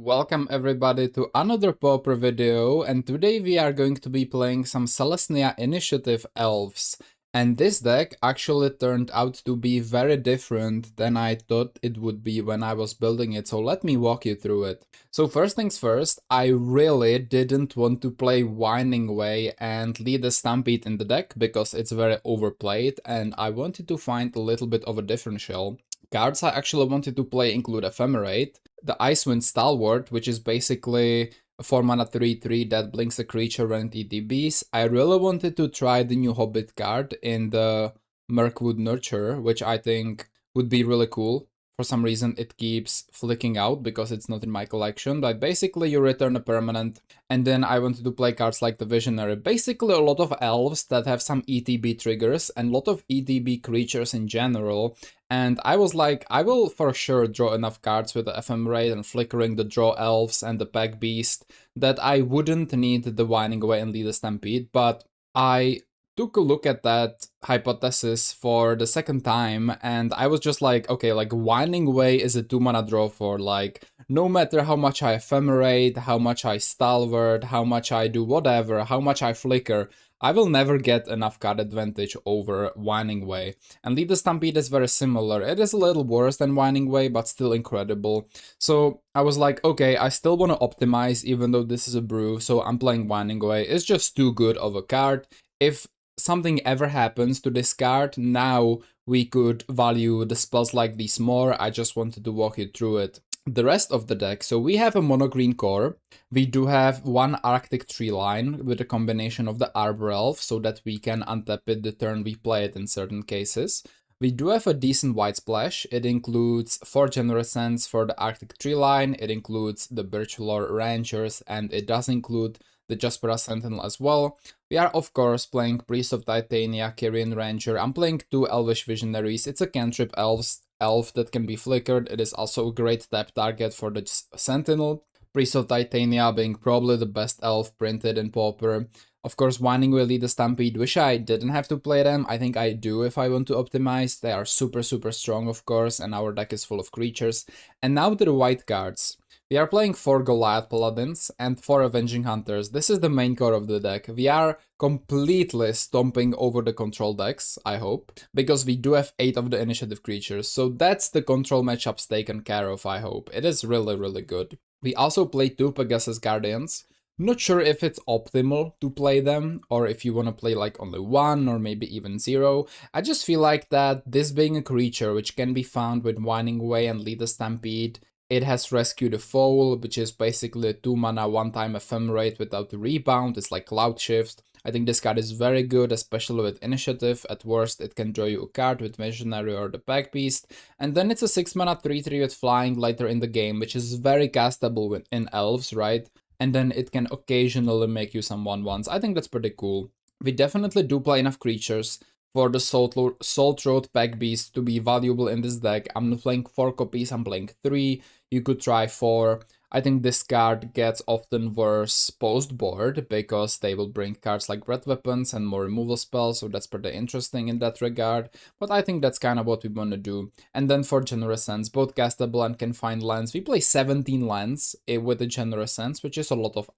Welcome everybody to another Pauper video, and today we are going to be playing some Selesnya Initiative Elves. And this deck actually turned out to be very different than I thought it would be when I was building it, so let me walk you through it. So first things first, I really didn't want to play Winding Way and lead a Stampede in the deck because it's very overplayed and I wanted to find a little bit of a differential. Cards I actually wanted to play include Ephemerate, the Icewind Stalwart, which is basically a 4 mana 3/3 that blinks a creature when it ETBs. I really wanted to try the new Hobbit card in the Mirkwood Nurture, which I think would be really cool. For some reason it keeps flicking out because it's not in my collection, but basically you return a permanent. And then I wanted to play cards like the Visionary. Basically a lot of elves that have some ETB triggers and a lot of ETB creatures in general. And I was like, I will for sure draw enough cards with the Ephemerate and Flickering, the Draw Elves and the Pack Beast that I wouldn't need the Winding Way and lead a Stampede, but I took a look at that hypothesis for the second time and I was just like, okay, like Winding Way is a 2 mana draw for like, no matter how much I Ephemerate, how much I Stalwart, how much I do whatever, how much I Flicker, I will never get enough card advantage over Winding Way. And Lead the Stampede is very similar. It is a little worse than Winding Way, but still incredible. So I was like, okay, I still want to optimize even though this is a brew, so I'm playing Winding Way. It's just too good of a card. If something ever happens to this card, now we could value the spells like these more. I just wanted to walk you through it. The rest of the deck, so we have a mono green core. We do have one Arctic Tree line with a combination of the Arbor Elf so that we can untap it the turn we play it in certain cases. We do have a decent white splash. It includes 4 Generous Sands for the Arctic Tree line, it includes the Birchlore Rangers, and it does include the Jaspera Sentinel as well. We are of course playing Priest of Titania, Kyrian Ranger. I'm playing 2 Elvish Visionaries. It's a cantrip elf that can be flickered. It is also a great tap target for the Sentinel. Priest of Titania being probably the best elf printed in Pauper. Of course, Winding Way, Lead the Stampede. Wish I didn't have to play them. I think I do if I want to optimize. They are super strong, of course, and our deck is full of creatures. And now to the white cards. We are playing 4 Goliath Paladins and 4 Avenging Hunters. This is the main core of the deck. We are completely stomping over the control decks, I hope, because we do have 8 of the initiative creatures. So that's the control matchups taken care of, I hope. It is really good. We also play 2 Pegasus Guardians. Not sure if it's optimal to play them, or if you want to play like only 1 or maybe even 0. I just feel like that this being a creature which can be found with Winding Way and Lead the Stampede, it has Rescue the Foal, which is basically a 2 mana 1-time Ephemerate without the rebound. It's like Cloud Shift. I think this card is very good, especially with Initiative. At worst, it can draw you a card with Visionary or the Pack Beast. And then it's a 6 mana 3/3 with Flying later in the game, which is very castable in Elves, right? And then it can occasionally make you some 1/1s. I think that's pretty cool. We definitely do play enough creatures for the Soul Throat Pack Beast to be valuable in this deck. I'm not playing 4 copies, I'm playing 3. You could try 4. I think this card gets often worse post-board because they will bring cards like Red Weapons and more removal spells, so that's pretty interesting in that regard. But I think that's kind of what we want to do. And then for Generous Sands, both castable and can find lands. We play 17 lands with the Generous Sands, which is a lot of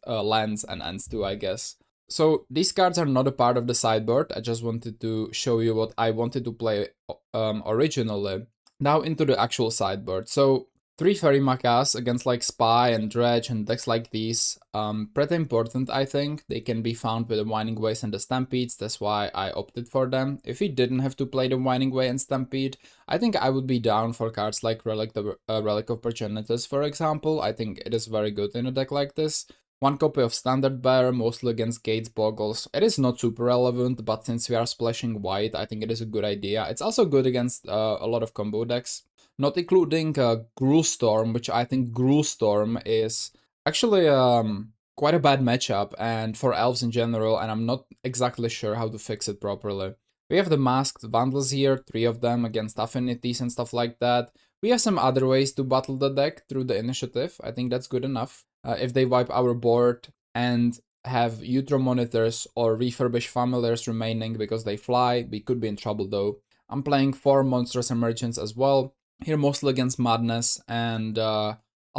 lands and ends too, I guess. So these cards are not a part of the sideboard. I just wanted to show you what I wanted to play originally. Now into the actual sideboard. So 3 Fairy Makas against like Spy and Dredge and decks like these. Pretty important, I think. They can be found with the Winding Ways and the Stampedes. That's why I opted for them. If we didn't have to play the Winding Way and Stampede, I think I would be down for cards like Relic of Progenitus, for example. I think it is very good in a deck like this. 1 copy of Standard Bearer, mostly against Gates Boggles. It is not super relevant, but since we are splashing white, I think it is a good idea. It's also good against a lot of combo decks. Not including Gruulstorm, which I think Gruulstorm is actually quite a bad matchup and for elves in general, and I'm not exactly sure how to fix it properly. We have the Masked Vandals here, 3 of them against Affinities and stuff like that. We have some other ways to battle the deck through the Initiative. I think that's good enough. If they wipe our board and have Utro Monitors or Refurbish Familiars remaining because they fly, we could be in trouble though. I'm playing 4 Monstrous Emergence as well. Here mostly against Madness and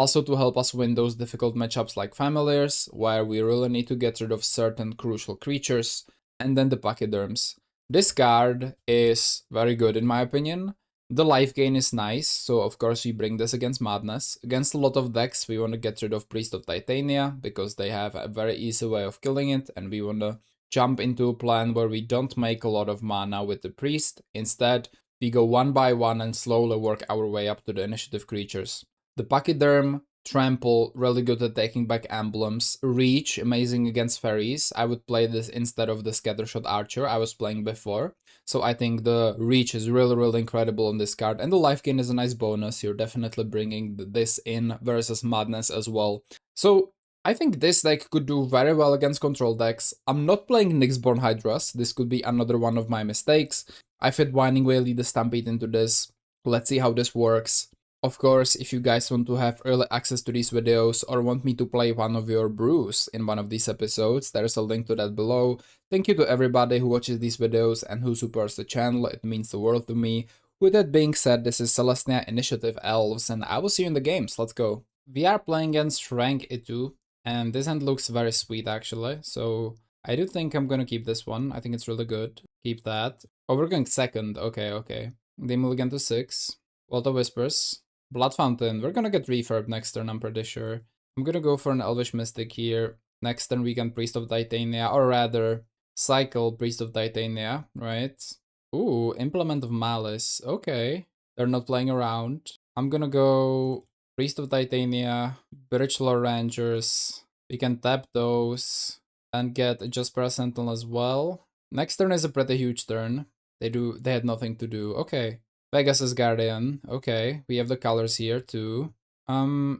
Also to help us win those difficult matchups like Familiars, where we really need to get rid of certain crucial creatures, and then the Pachyderms. This card is very good in my opinion. The life gain is nice, so of course we bring this against Madness. Against a lot of decks we want to get rid of Priest of Titania, because they have a very easy way of killing it, and we want to jump into a plan where we don't make a lot of mana with the Priest. Instead, we go one by one and slowly work our way up to the initiative creatures. The Pachyderm, Trample, really good at taking back emblems. Reach, amazing against fairies. I would play this instead of the Scattershot Archer I was playing before. So I think the Reach is really incredible on this card. And the life gain is a nice bonus. You're definitely bringing this in versus Madness as well. So I think this deck could do very well against control decks. I'm not playing Nyxborn Hydras. This could be another one of my mistakes. I fit Winding Way, Lead the Stampede into this. Let's see how this works. Of course, if you guys want to have early access to these videos or want me to play one of your brews in one of these episodes, there's a link to that below. Thank you to everybody who watches these videos and who supports the channel, it means the world to me. With that being said, this is Selesnya Initiative Elves, and I will see you in the games, let's go. We are playing against rank E2, and this hand looks very sweet actually, so I do think I'm gonna keep this one, I think it's really good. Keep that. Oh, we're going second, okay. They mulligan to 6. Vault of Whispers. Blood Fountain. We're gonna get Refurb next turn, I'm pretty sure. I'm gonna go for an Elvish Mystic here. Next turn we can Priest of Titania, or rather, cycle Priest of Titania, right? Ooh, Implement of Malice. Okay. They're not playing around. I'm gonna go Priest of Titania, Birchlore Rangers. We can tap those and get Jaspera Sentinel as well. Next turn is a pretty huge turn. They had nothing to do. Okay. Pegasus Guardian. Okay, we have the colors here too.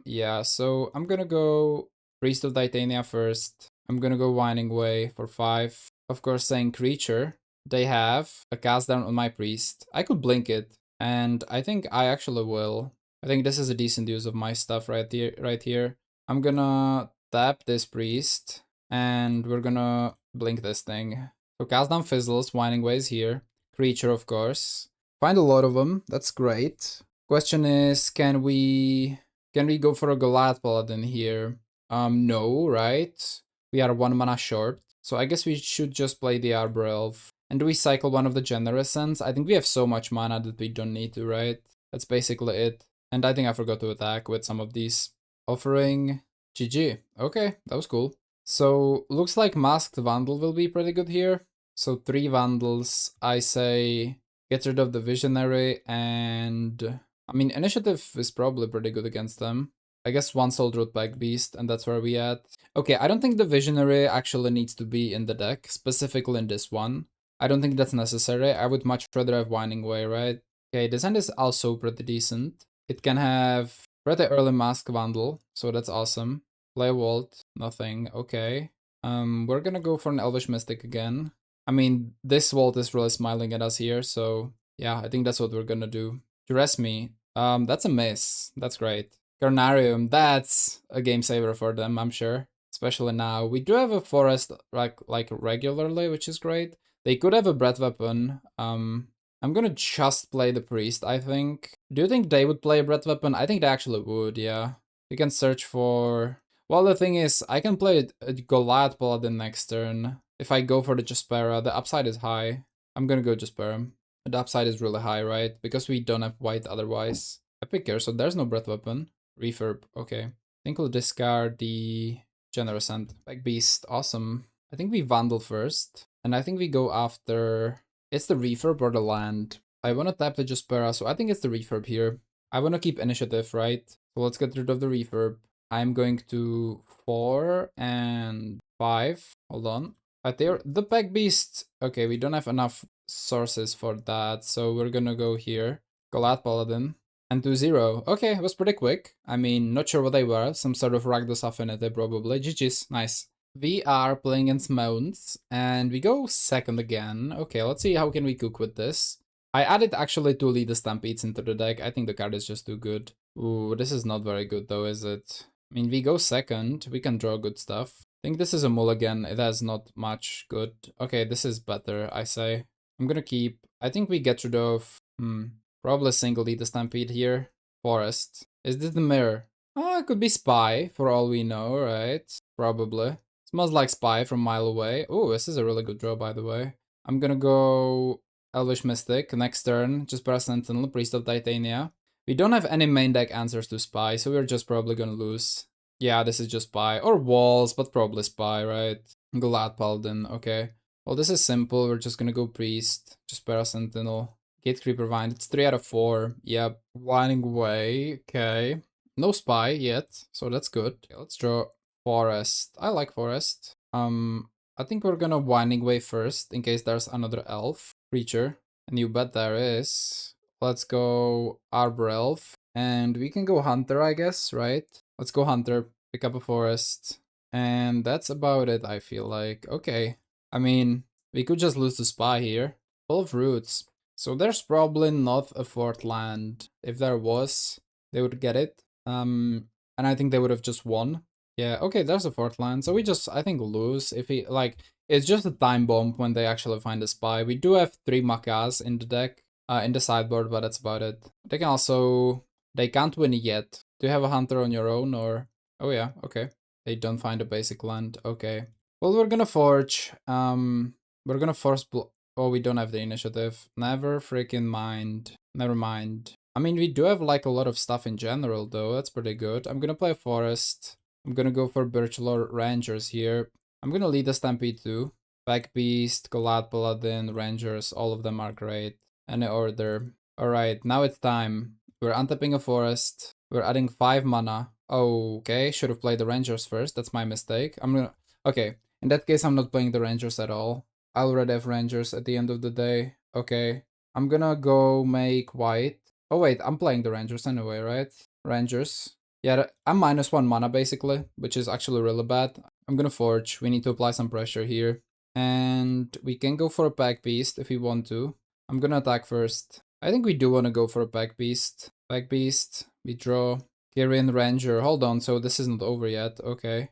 Yeah, so I'm gonna go Priest of Titania first. I'm gonna go Winding Way for 5. Of course, saying creature. They have a cast down on my Priest. I could blink it, and I think I actually will. I think this is a decent use of my stuff right here. I'm gonna tap this Priest, and we're gonna blink this thing. So cast down Fizzles, Winding Way is here. Creature, of course. Find a lot of them, that's great. Question is, can we go for a Goliath Paladin here? No, right? We are 1 mana short, so I guess we should just play the Arbor Elf. And do we cycle one of the Generosans? I think we have so much mana that we don't need to, right? That's basically it. And I think I forgot to attack with some of these. Offering GG. Okay, that was cool. So, looks like Masked Vandal will be pretty good here. So 3 Vandals, I say get rid of the Visionary, and I mean, Initiative is probably pretty good against them. I guess 1 Soul Root Pack Beast, and that's where we at. Okay, I don't think the Visionary actually needs to be in the deck, specifically in this one. I don't think that's necessary. I would much rather have Winding Way, right? Okay, this hand is also pretty decent. It can have pretty early Mask Vandal, so that's awesome. Play Vault, nothing, okay. We're gonna go for an Elvish Mystic again. I mean, this Vault is really smiling at us here, so yeah, I think that's what we're gonna do. Dress Me, that's a miss. That's great. Carnarium, that's a game saver for them, I'm sure. Especially now. We do have a Forest like regularly, which is great. They could have a Breath Weapon. I'm gonna just play the Priest, I think. Do you think they would play a Breath Weapon? I think they actually would, yeah. We can search for... Well, the thing is, I can play a Goliath Paladin next turn. If I go for the Jaspera, the upside is high. I'm gonna go Jaspera. The upside is really high, right? Because we don't have white otherwise. Epic Care, so there's no Breath Weapon. Refurb, okay. I think we'll discard the Generous End. Back Beast, awesome. I think we Vandal first. And I think we go after... It's the Refurb or the land. I want to tap the Jaspera, so I think it's the Refurb here. I want to keep Initiative, right? So let's get rid of the Refurb. I'm going to 4 and 5. Hold on. The Pack Beast. Okay, we don't have enough sources for that, so we're gonna go here. Goliath Paladin. And 2-0. Okay, it was pretty quick. I mean, not sure what they were. Some sort of Rakdos Affinity, probably. GG's. Nice. We are playing against Mounts, and we go second again. Okay, let's see how can we cook with this. I added actually 2 Lead the Stampedes into the deck. I think the card is just too good. Ooh, this is not very good though, is it? I mean, we go second. We can draw good stuff. I think this is a mulligan. It has not much good. Okay, this is better, I say. I'm gonna keep... I think we get rid of... probably single Lead the Stampede here. Forest. Is this the mirror? Oh, it could be Spy, for all we know, right? Probably. Smells like Spy from a mile away. Oh, this is a really good draw, by the way. I'm gonna go Elvish Mystic next turn. Just press Sentinel, Priest of Titania. We don't have any main deck answers to Spy, so we're just probably gonna lose. Yeah, this is just Spy. Or Walls, but probably Spy, right? Glad Paladin, okay. Well, this is simple. We're just gonna go Priest. Just para Sentinel. Gate Creeper Vine. It's 3 out of 4. Yep. Winding Way, okay. No Spy yet, so that's good. Okay, let's draw Forest. I like Forest. I think we're gonna Winding Way first, in case there's another elf creature. And you bet there is. Let's go Arbor Elf. And we can go Hunter, I guess, right? Let's go Hunter, pick up a Forest. And that's about it, I feel like. Okay. I mean, we could just lose the Spy here. Full of Roots. So there's probably not a fourth land. If there was, they would get it. And I think they would have just won. Yeah, okay, there's a fourth land. So we just, I think, lose if he, like, it's just a time bomb when they actually find a Spy. We do have 3 Makas in the deck, in the sideboard, but that's about it. They can also, they can't win yet. Do you have a Hunter on your own, or? Oh yeah, okay. They don't find a basic land, okay. Well, we're gonna Forge, we're gonna force, oh, we don't have the initiative. Never freaking mind. Never mind. I mean, we do have like a lot of stuff in general, though. That's pretty good. I'm gonna play Forest. I'm gonna go for Birchlore Rangers here. I'm gonna lead a Stampede too. Pack Beast, Galad Paladin, Rangers, all of them are great. Any order. Alright, now it's time. We're untapping a Forest. We're adding 5 mana. Okay, should have played the Rangers first. That's my mistake. Okay, in that case, I'm not playing the Rangers at all. I already have Rangers at the end of the day. Okay, I'm gonna go make white. Oh wait, I'm playing the Rangers anyway, right? Rangers. Yeah, I'm -1 mana basically, which is actually really bad. I'm gonna Forge. We need to apply some pressure here. And we can go for a Pack Beast if we want to. I'm gonna attack first. I think we do want to go for a Pack Beast. Pack Beast. We draw. Kyrian Ranger. Hold on, so this isn't over yet. Okay.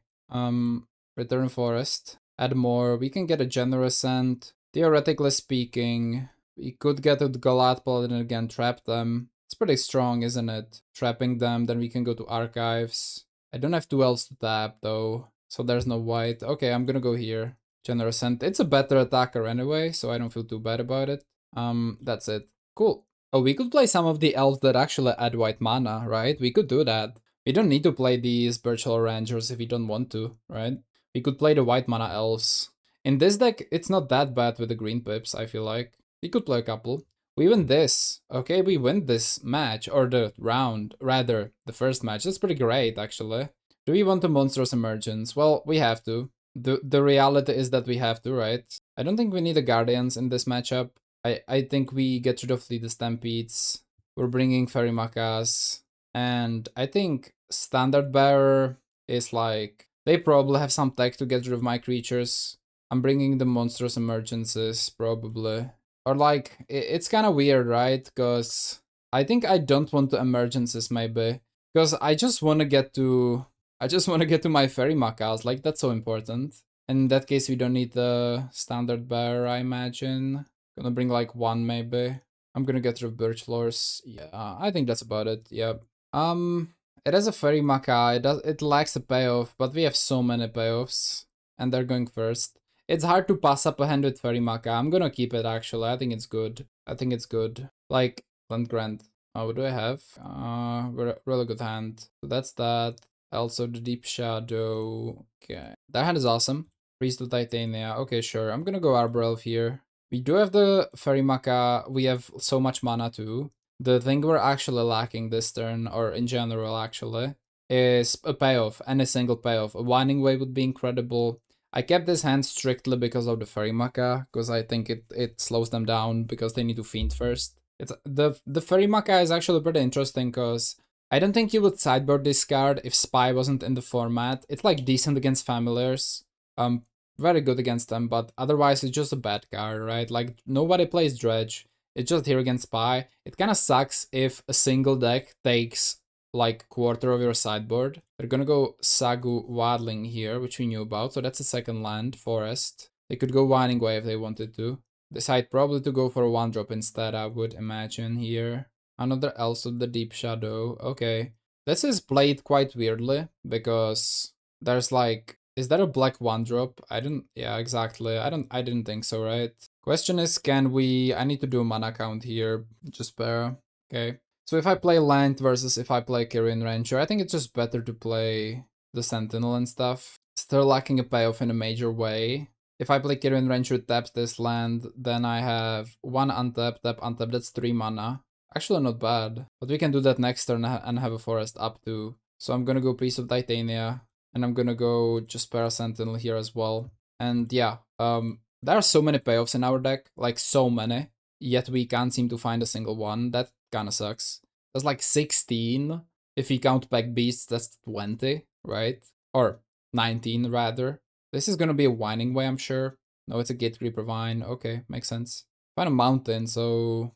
Return Forest. Add more. We can get a Generous Send. Theoretically speaking, we could get a Galad Paladin again, trap them. It's pretty strong, isn't it? Trapping them, then we can go to Archives. I don't have 2 elves to tap, though, so there's no white. Okay, I'm gonna go here. Generous Send. It's a better attacker anyway, so I don't feel too bad about it. That's it. Cool. Oh, we could play some of the elves that actually add white mana, right? We could do that. We don't need to play these Birchall Rangers if we don't want to, right? We could play the white mana elves. In this deck, it's not that bad with the green pips, I feel like. We could play a couple. We win this. Okay, we win this match, or the round, rather, the first match. That's pretty great, actually. Do we want a Monstrous Emergence? Well, we have to. The reality is that we have to, right? I don't think we need the Guardians in this matchup. I think we get rid of the Stampedes. We're bringing Fairy Makas. And I think Standard Bearer is like... They probably have some tech to get rid of my creatures. I'm bringing the Monstrous Emergences, probably. Or like, it's kind of weird, right? Because I think I don't want the Emergences, maybe. Because I just want to get to... I just want to get to my Fairy Makas, like that's so important. In that case, we don't need the Standard Bearer, I imagine. Gonna bring like 1, maybe. I'm gonna get rid of Birchlores. Yeah, I think that's about it, yep. It has a Fairy Maka, it lacks a payoff, but we have so many payoffs. And they're going first. It's hard to pass up a hand with Fairy Maka. I'm gonna keep it, actually. I think it's good. I think it's good. Like, Land Grant. Oh, what do I have? Really good hand. So that's that. Also the Deep Shadow. Okay. That hand is awesome. Priest of Titania. Okay, sure. I'm gonna go Arbor Elf here. We do have the Fairy Maka. We have so much mana too. The thing we're actually lacking this turn, or in general actually, is a payoff, any single payoff. A Winding Way would be incredible. I kept this hand strictly because of the Fairy Maka, because I think it slows them down because they need to Fiend first. It's the Fairy Maka is actually pretty interesting because I don't think you would sideboard this card if Spy wasn't in the format. It's like decent against Familiars. Very good against them, but otherwise it's just a bad card, right? Like nobody plays Dredge. It's just here against Spy. It kind of sucks if a single deck takes like quarter of your sideboard. They're gonna go Sagu Wadling here, which we knew about, so that's a second land, Forest. They could go Winding Way if they wanted to. Decide probably to go for a 1-drop instead, I would imagine here. Another Elves of the Deep Shadow, okay. This is played quite weirdly because there's like, is there a black 1-drop? Yeah, exactly. I didn't think so, right? Question is, can we, I need to do a mana count here, just pair. Okay. So if I play land versus if I play Kyrian Ranger, I think it's just better to play the Sentinel and stuff. Still lacking a payoff in a major way. If I play Kyrian Ranger, taps this land, then I have 1 untap, tap, untap, that's 3 mana. Actually not bad, but we can do that next turn and have a forest up too. So I'm gonna go Priest of Titania, and I'm gonna go just Para Sentinel here as well. And yeah, there are so many payoffs in our deck, like so many, yet we can't seem to find a single one. That kinda sucks. There's like 16. If we count back beasts, that's 20, right? Or 19 rather. This is gonna be a Winding Way, I'm sure. No, it's a Gate Creeper Vine. Okay, makes sense. Find a mountain, so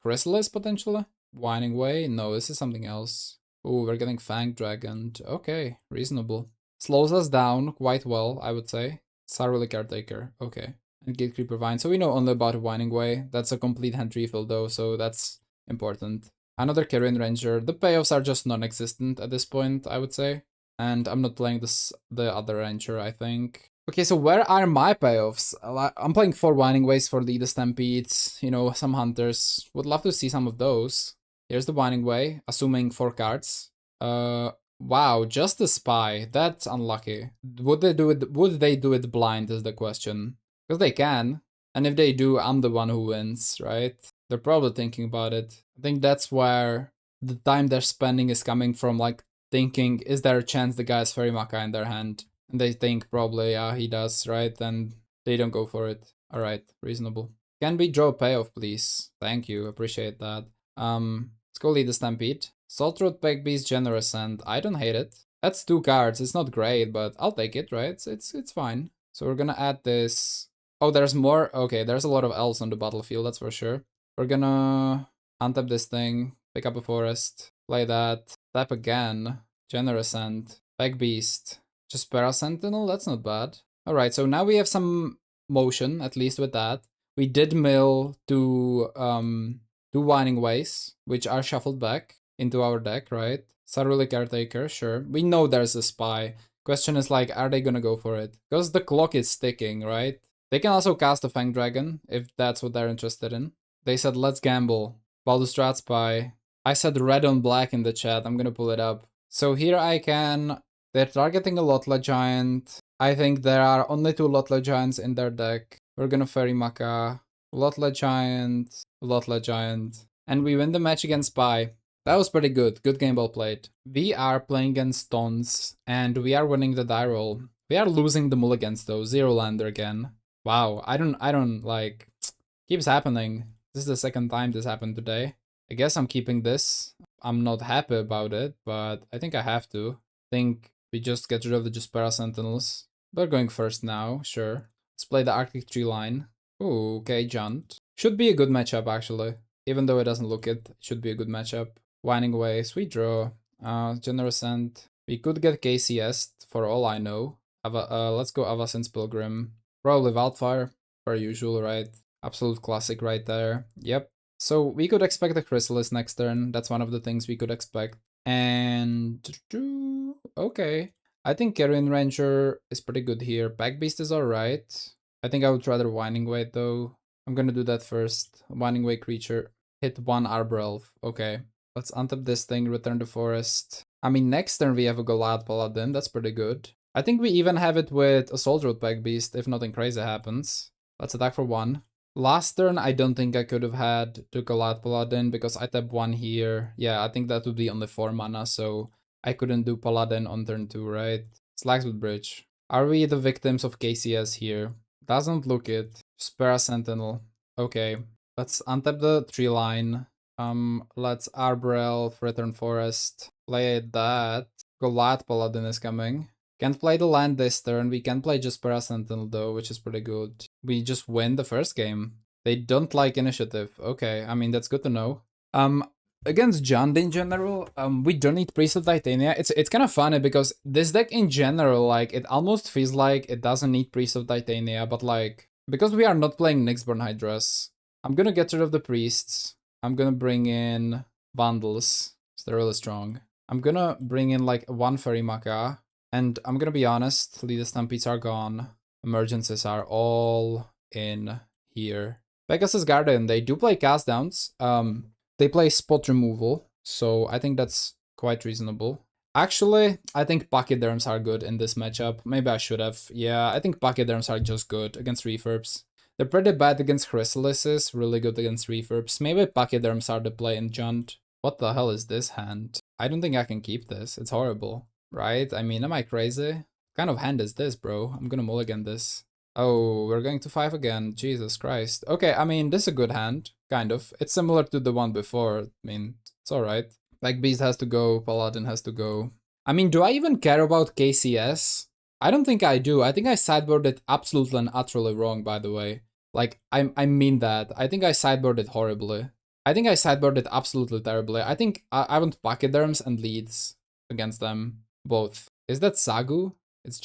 Chrysalis potentially? Winding Way? No, this is something else. Ooh, we're getting Fang Dragon. Okay, reasonable. Slows us down quite well, I would say. Saruli Caretaker. Okay. And Gate Creeper Vine. So we know only about Winding Way. That's a complete hand refill though, so that's important. Another Kyrian Ranger. The payoffs are just non-existent at this point, I would say. And I'm not playing the other Ranger, I think. Okay, so where are my payoffs? I'm playing 4 Winding Ways for the Stampedes, you know, some Hunters. Would love to see some of those. Here's the Winding Way, assuming 4 cards. Wow, just a Spy. That's unlucky. Would they do it blind is the question. Because they can. And if they do, I'm the one who wins, right? They're probably thinking about it. I think that's where the time they're spending is coming from, like, thinking, is there a chance the guy has Fairy Maca in their hand? And they think probably, yeah, he does, right? And they don't go for it. Alright, reasonable. Can we draw a payoff, please? Thank you, appreciate that. Let's go lead the Stampede. Saltroad, Beast, Generous, and I don't hate it. That's 2 cards, it's not great, but I'll take it, right? It's fine. So we're gonna add this. Oh, there's more? Okay, there's a lot of elves on the battlefield, that's for sure. We're gonna untap this thing, pick up a forest, play that, tap again, Generous, and Beast. Just Para Sentinel, that's not bad. Alright, so now we have some motion, at least with that. We did mill two Winding Ways, which are shuffled back into our deck, right? Saruli Caretaker, sure. We know there's a Spy. Question is like, are they gonna go for it? Because the clock is ticking, right? They can also cast a Fang Dragon, if that's what they're interested in. They said, let's gamble. Baldustrad Spy. I said red on black in the chat, I'm gonna pull it up. So here I can... They're targeting a Lotla Giant. I think there are only 2 Lotla Giants in their deck. We're gonna Fairy Maca. Lotla Giant. And we win the match against Spy. That was pretty good. Good game well played. We are playing against Stones, and we are winning the die roll. We are losing the mulligans though. 0 lander again. Wow, I don't like... Keeps happening. This is the second time this happened today. I guess I'm keeping this. I'm not happy about it, but I think I have to. I think we just get rid of the Jaspera Sentinels. We're going first now, sure. Let's play the Arctic Tree line. Ooh, okay, Junt. Should be a good matchup, actually. Even though it doesn't look it, it should be a good matchup. Winding Way, sweet draw. Generous End. We could get KCS, for all I know. Let's go Avacyn's Pilgrim. Probably Wildfire, per usual, right? Absolute classic right there. Yep. So we could expect a Chrysalis next turn. That's one of the things we could expect. And... okay. I think Kyrian Ranger is pretty good here. Beast is alright. I think I would rather Winding Way though. I'm gonna do that first. Winding Way creature. Hit 1 Arbor Elf. Okay. Let's untap this thing, return to forest. I mean, next turn we have a Golad Paladin. That's pretty good. I think we even have it with a Assault Road Beast if nothing crazy happens. Let's attack for 1. Last turn, I don't think I could have had the Golad Paladin because I tap 1 here. Yeah, I think that would be only 4 mana, so I couldn't do Paladin on turn 2, right? Slagswood Bridge. Are we the victims of KCS here? Doesn't look it. Spera Sentinel. Okay. Let's untap the tree line. Let's Arbor Elf, Return Forest. Play that. Golad Paladin is coming. Can't play the land this turn. We can play Jaspera Sentinel though, which is pretty good. We just win the first game. They don't like initiative. Okay, I mean, that's good to know. Against Jund in general, we don't need Priest of Titania. It's kind of funny because this deck in general, like, it almost feels like it doesn't need Priest of Titania, but like, because we are not playing Nyxborn Hydras, I'm gonna get rid of the priests. I'm gonna bring in bundles. They're really strong. I'm gonna bring in like one Fairy Maca, and I'm gonna be honest, Leader Stampedes are gone. Emergencies are all in here. Pegasus Guardian, they do play cast downs. They play spot removal, so I think that's quite reasonable. Actually, I think Pachyderms are good in this matchup. Maybe I should have. Yeah, I think Pachyderms are just good against Refurbs. They're pretty bad against Chrysalises, really good against Refurbs. Maybe Pachyderms are the play in Junt. What the hell is this hand? I don't think I can keep this. It's horrible, right? I mean, am I crazy? What kind of hand is this, bro? I'm gonna mulligan this. Oh, we're going to 5 again. Jesus Christ. Okay, I mean, this is a good hand, kind of. It's similar to the one before. I mean, it's alright. Like, Beast has to go, Paladin has to go. I mean, do I even care about KCS? I don't think I do. I think I sideboarded absolutely and utterly wrong, by the way. Like, I mean that. I think I sideboarded horribly. I think I sideboarded absolutely terribly. I think I want Pachyderms and Leads against them, both. Is that Sagu? It's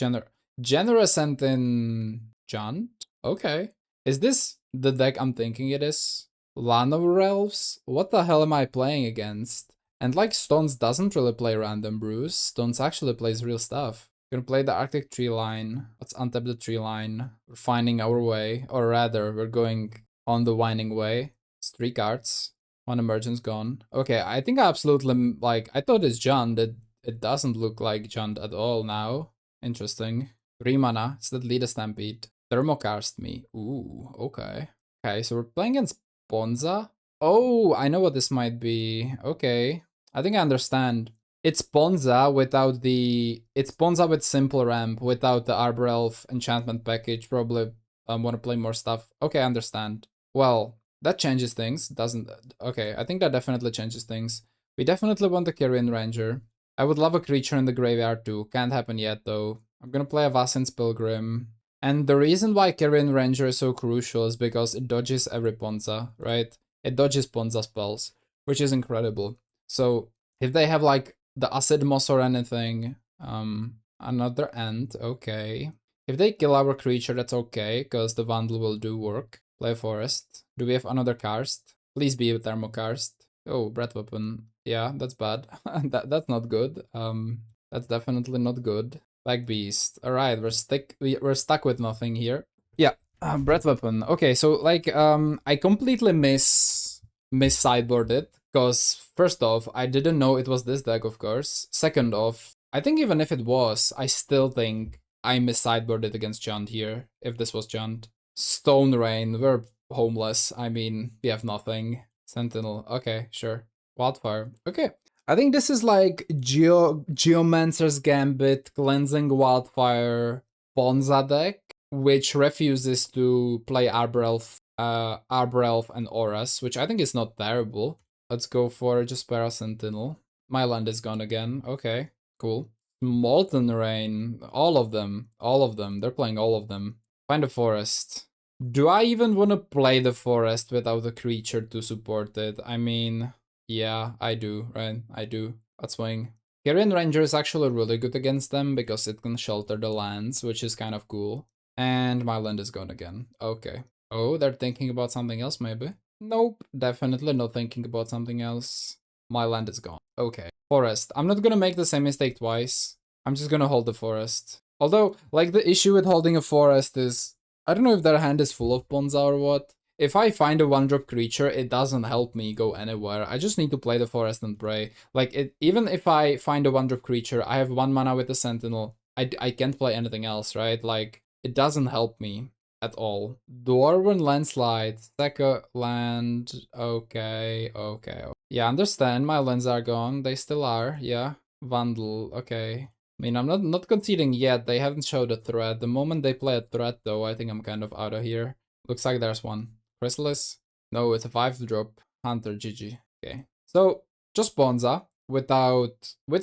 Generous and in Junt? Okay. Is this the deck I'm thinking it is? Llanowar Elves? What the hell am I playing against? And like Stones doesn't really play random brews. Stones actually plays real stuff. We're gonna play the Arctic Tree line. Let's untap the tree line. We're finding our way, or rather, we're going on the winding way. It's 3 cards. 1 emergence gone. Okay, I think I absolutely, like, I thought it's Junt. It doesn't look like Junt at all now. Interesting. 3 mana. It's that Leader Stampede. Thermokarst me. Ooh, okay. Okay, so we're playing against Ponza. Oh, I know what this might be. Okay. I think I understand. It's Ponza without the... It's Ponza with simple ramp, without the Arbor Elf enchantment package. Probably want to play more stuff. Okay, I understand. Well, that changes things, doesn't... Okay, I think that definitely changes things. We definitely want the Carrion Ranger. I would love a creature in the graveyard too. Can't happen yet though. I'm gonna play a Vassin's Pilgrim. And the reason why Carrion Ranger is so crucial is because it dodges every Ponza, right? It dodges Ponza spells, which is incredible. So if they have like the Acid Moss or anything, another end, okay. If they kill our creature, that's okay, because the Vandal will do work. Play Forest. Do we have another Karst? Please be a Thermokarst. Oh, Breath Weapon. Yeah, that's bad. That's not good. That's definitely not good. Black Beast. Alright, we're stuck with nothing here. Yeah, Breath Weapon. Okay, so like I completely miss sideboarded, because first off, I didn't know it was this deck, of course. Second off, I think even if it was, I still think I miss sideboarded against Junt here, if this was Junt. Stone Rain, we're homeless. I mean, we have nothing. Sentinel, okay, sure. Wildfire, okay. I think this is like Geomancer's Gambit, Cleansing Wildfire, Ponza deck, which refuses to play Arbor Elf and Auras, which I think is not terrible. Let's go for Jaspera Sentinel. My land is gone again. Okay, cool. Molten Rain, all of them. They're playing all of them. Find a forest. Do I even want to play the forest without a creature to support it? I mean, yeah, I do, right? I do. Let's swing. Carrion Ranger is actually really good against them because it can shelter the lands, which is kind of cool. And my land is gone again. Okay. Oh, they're thinking about something else, maybe? Nope, definitely not thinking about something else. My land is gone. Okay. Forest. I'm not gonna make the same mistake twice. I'm just gonna hold the forest. Although, like, the issue with holding a forest is, I don't know if their hand is full of Ponza or what. If I find a 1-drop creature, it doesn't help me go anywhere. I just need to play the forest and pray. Like, even if I find a 1-drop creature, I have 1 mana with the Sentinel. I can't play anything else, right? Like, it doesn't help me at all. Dwarven Landslide, second land, okay. Yeah, understand, my lands are gone, they still are, yeah. Vandal, okay. I mean, I'm not conceding yet, they haven't showed a threat. The moment they play a threat though, I think I'm kind of out of here. Looks like there's one. Chrysalis? No, it's a 5-drop. Hunter, GG. Okay. So, just Ponza, with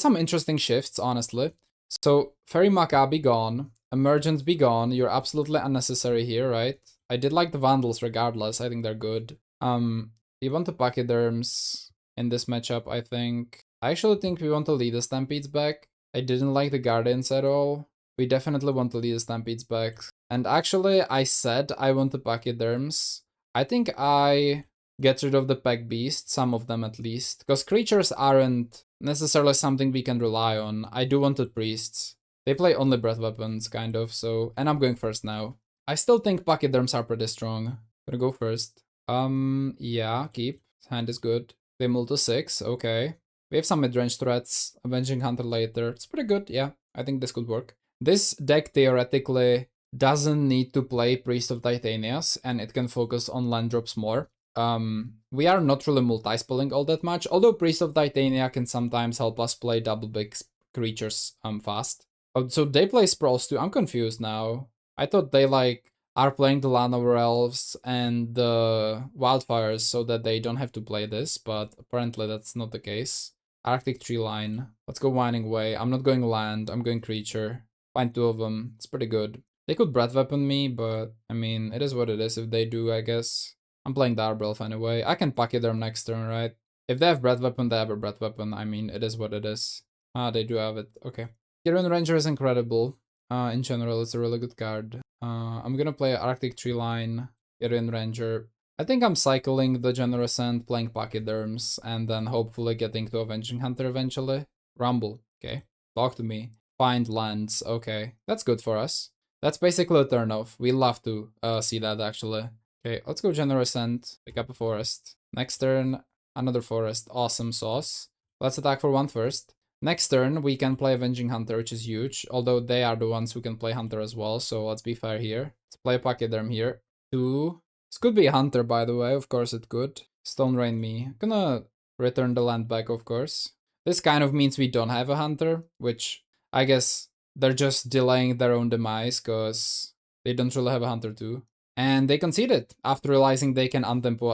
some interesting shifts, honestly. So, Fairy Maca be gone. Emergence be gone. You're absolutely unnecessary here, right? I did like the Vandals regardless. I think they're good. You want the Pachyderms in this matchup, I think. I actually think we want to lead the Stampedes back. I didn't like the Guardians at all. We definitely want to lead the Stampedes back. And actually, I said I want the Pachyderms. I think I get rid of the Pack Beast, some of them at least. Because creatures aren't necessarily something we can rely on. I do wanted priests. They play only breath weapons, kind of, so... And I'm going first now. I still think pachyderms are pretty strong. Gonna go first. Yeah, keep. Hand is good. They mull to 6, okay. We have some mid-range threats. Avenging Hunter later. It's pretty good, yeah. I think this could work. This deck theoretically doesn't need to play Priest of Titanias, and it can focus on land drops more. We are not really multi-spelling all that much, although Priest of Titania can sometimes help us play double big creatures fast. Oh, so they play Sprawls too. I'm confused now. I thought they like are playing the Land over Elves and the Wildfires so that they don't have to play this, but apparently that's not the case. Arctic Tree Line. Let's go Winding Way. I'm not going land, I'm going creature. Find 2 of them. It's pretty good. They could breath weapon me, but I mean, it is what it is if they do, I guess. I'm playing the Arbelf anyway. I can pachyderm next turn, right? If they have breath weapon, they have a breath weapon. I mean, it is what it is. Ah, they do have it. Okay. Kirin Ranger is incredible. In general, it's a really good card. I'm gonna play Arctic Tree Line, Kirin Ranger. I think I'm cycling the Generous End, playing pachyderms, and then hopefully getting to Avenging Hunter eventually. Rumble, okay. Talk to me. Find lands, okay. That's good for us. That's basically a turn off. We love to see that actually. Okay, let's go Generous End, pick up a forest. Next turn, another forest. Awesome sauce. Let's attack for 1 first. Next turn, we can play Avenging Hunter, which is huge, although they are the ones who can play Hunter as well, so let's be fair here. Let's play Pachyderm here. 2. This could be a Hunter, by the way, of course it could. Stone Rain me. I'm gonna return the land back, of course. This kind of means we don't have a Hunter, which I guess they're just delaying their own demise, because they don't really have a Hunter too. And they conceded after realizing they can out-tempo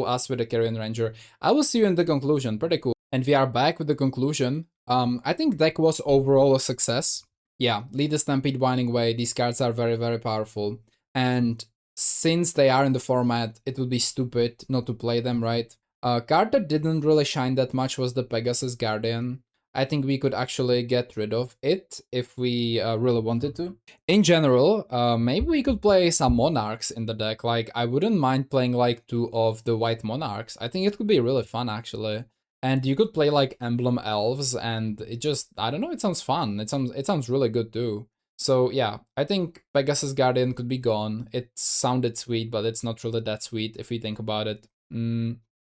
us with a Carrion Ranger. I will see you in the conclusion, pretty cool. And we are back with the conclusion. I think deck was overall a success. Yeah, Lead the Stampede, Winding Way, these cards are very, very powerful. And since they are in the format, it would be stupid not to play them, right? A card that didn't really shine that much was the Pegasus Guardian. I think we could actually get rid of it if we really wanted to. In general, maybe we could play some Monarchs in the deck. Like, I wouldn't mind playing like 2 of the White Monarchs. I think it could be really fun, actually. And you could play like Emblem Elves, and it just, I don't know, it sounds fun. It sounds really good too. So yeah, I think Pegasus Guardian could be gone. It sounded sweet, but it's not really that sweet if we think about it.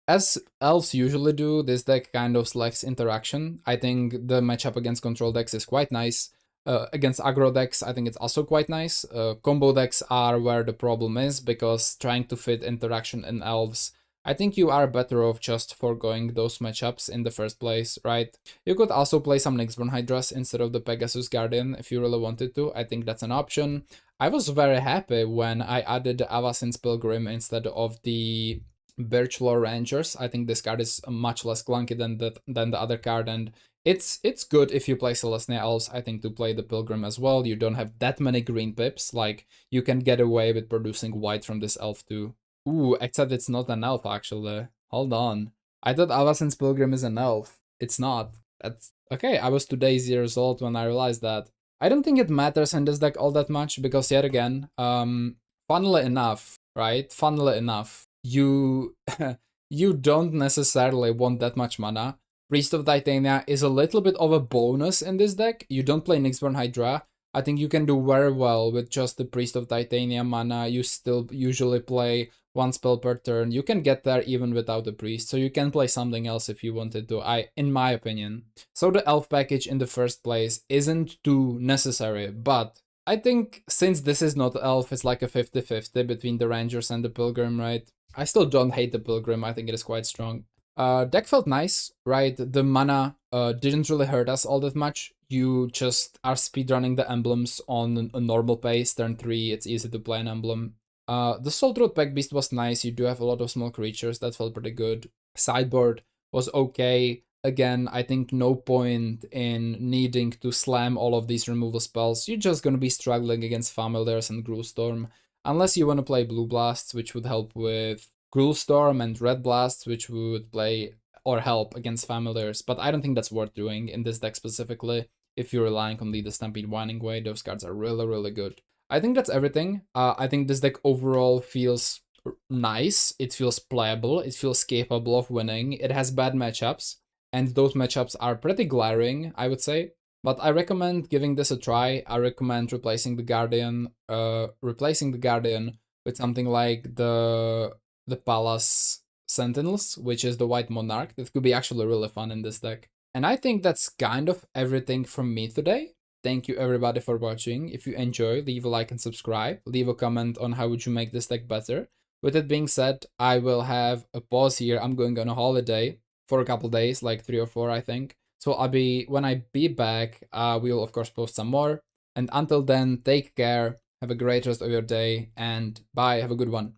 As elves usually do, this deck kind of selects interaction. I think the matchup against control decks is quite nice. Against aggro decks, I think it's also quite nice. Combo decks are where the problem is, because trying to fit interaction in elves, I think you are better off just foregoing those matchups in the first place, right? You could also play some Nyxborn Hydras instead of the Pegasus Guardian if you really wanted to. I think that's an option. I was very happy when I added the Avacyn's Pilgrim instead of the Birchlore Rangers. I think this card is much less clunky than the other card, and it's good if you play Selesnya Elves, I think, to play the Pilgrim as well. You don't have that many green pips, like, you can get away with producing white from this elf too. Ooh, except it's not an elf, actually. Hold on. I thought Avacyn's Pilgrim is an elf. It's not. That's okay, I was 2 years old when I realized that. I don't think it matters in this deck all that much, because yet again, funnily enough, right? Funnily enough, you you don't necessarily want that much mana. Priest of Titania is a little bit of a bonus in this deck. You don't play Nyxborn Hydra. I think you can do very well with just the Priest of Titania mana. You still usually play 1 spell per turn. You can get there even without the Priest, so you can play something else if you wanted to, in my opinion. So the elf package in the first place isn't too necessary, but I think since this is not elf, it's like a 50-50 between the Rangers and the Pilgrim, right? I still don't hate the Pilgrim, I think it is quite strong. Deck felt nice, right? The mana didn't really hurt us all that much. You just are speedrunning the emblems on a normal pace. Turn 3, it's easy to play an emblem. The Soul Throat Pack Beast was nice. You do have a lot of small creatures. That felt pretty good. Sideboard was okay. Again, I think no point in needing to slam all of these removal spells. You're just gonna be struggling against Familiars and Gruulstorm. Unless you want to play Blue Blasts, which would help with Gruulstorm, and Red Blasts, which would play or help against Familiars. But I don't think that's worth doing in this deck specifically. If you're relying on the Stampede Winding Way, those cards are really, really good. I think that's everything. I think this deck overall feels nice. It feels playable. It feels capable of winning. It has bad matchups. and those matchups are pretty glaring, I would say. But I recommend giving this a try. I recommend replacing the Guardian with something like the Palace Sentinels, which is the White Monarch. That could be actually really fun in this deck. And I think that's kind of everything from me today. Thank you everybody for watching. If you enjoy, leave a like and subscribe. Leave a comment on how would you make this deck better. With it being said, I will have a pause here. I'm going on a holiday for a couple days, like 3 or 4, I think. So when I be back, we'll of course post some more. And until then, take care, have a great rest of your day, and bye, have a good one.